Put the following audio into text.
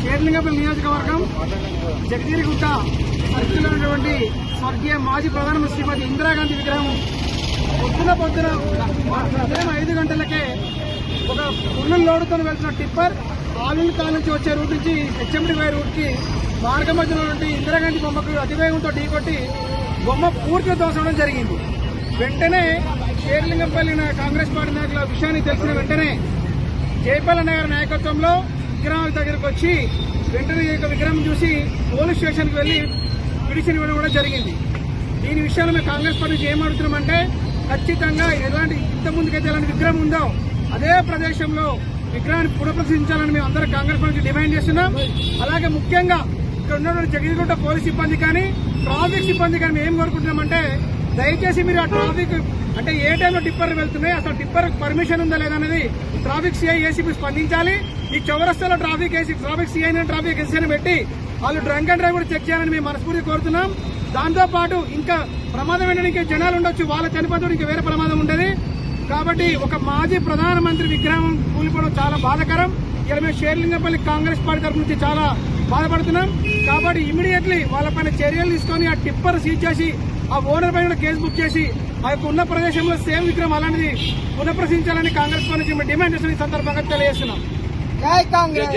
షేర్లింగపల్లి నియోజకవర్గం జగదీరిగుట్ట సర్కిల్లో ఉన్నటువంటి స్వర్గీయ మాజీ ప్రధానమంత్రి శ్రీమతి ఇందిరాగాంధీ విగ్రహం పొద్దున ఉదయం 5 గంటలకే ఒక పుల్లుల లోడుతో వెళ్తున్న టిప్పర్ ఆలూరు కాల నుంచి వచ్చే రూట్ నుంచి హెచ్ఎండి వై రూట్ కి మార్గ మధ్యలో నుండి ఇందిరాగాంధీ బొమ్మకు అతివేగంతో ఢీకొట్టి బొమ్మ పూర్తిగా దోసడం జరిగింది. వెంటనే షేర్లింగంపల్లి కాంగ్రెస్ పార్టీ నాయకుల విషయాన్ని తెలిసిన వెంటనే జయపాలన్న గారి నాయకత్వంలో విగ్రహం దగ్గరకు వచ్చి వెంటనే విగ్రహం చూసి పోలీస్ స్టేషన్ కు వెళ్లి పిటిషన్ ఇవ్వడం కూడా జరిగింది. దీని విషయంలో మేము కాంగ్రెస్ పార్టీ ఏమడుతున్నామంటే ఖచ్చితంగా ఎలాంటి ఇంత ముందుకైతే ఎలాంటి విగ్రహం ఉందో అదే ప్రదేశంలో విగ్రహాన్ని పునఃప్రతిష్ఠించాలని మేము అందరూ కాంగ్రెస్ పార్టీ డిమాండ్ చేస్తున్నాం. అలాగే ముఖ్యంగా ఇక్కడ ఉన్నటువంటి జగదీగుట్ట పోలీస్ సిబ్బంది కానీ ట్రాఫిక్ సిబ్బంది కానీ మేము ఏం కోరుకుంటున్నామంటే దయచేసి మీరు ఆ ట్రాఫిక్ అంటే ఏ టైంలో టిప్పర్ వెళ్తున్నాయి, అసలు టిప్పర్ పర్మిషన్ ఉందా లేదా అనేది ట్రాఫిక్ సిఐ ఏసీపీ స్పందించాలి. ఈ చౌరస్తాలో ట్రాఫిక్ సిఐ ట్రాఫిక్ ఎస్ఐని పెట్టి వాళ్ళు డ్రంక్ అండ్ డ్రైవ్ కూడా చెక్ చేయాలని మేము మనస్ఫూర్తి కోరుతున్నాం. దాంతో పాటు ఇంకా ప్రమాదం ఏంటంటే జనాలు ఉండొచ్చు, వాళ్ళ చనిపోతే ఇంకా వేరే ప్రమాదం ఉండేది. కాబట్టి ఒక మాజీ ప్రధానమంత్రి విగ్రహం కూలిపోవడం చాలా బాధాకరం. ఇలా మేము షేర్లింగంపల్లి కాంగ్రెస్ పార్టీ తరఫు నుంచి చాలా బాధపడుతున్నాం. కాబట్టి ఇమీడియట్లీ వాళ్ళపైన చర్యలు తీసుకొని ఆ టిప్పర్ సీజ్ చేసి ఆ ఓనర్ పైన కేసు బుక్ చేసి ఆ యొక్క ఉన్న ప్రదేశంలో సేమ్ విగ్రహం అలాంటిది పునఃప్రశ్నించాలని కాంగ్రెస్ పార్టీ నుంచి డిమాండ్ చేస్తున్న ఈ సందర్భంగా తెలియజేస్తున్నాం. జై కాంగ్రెస్.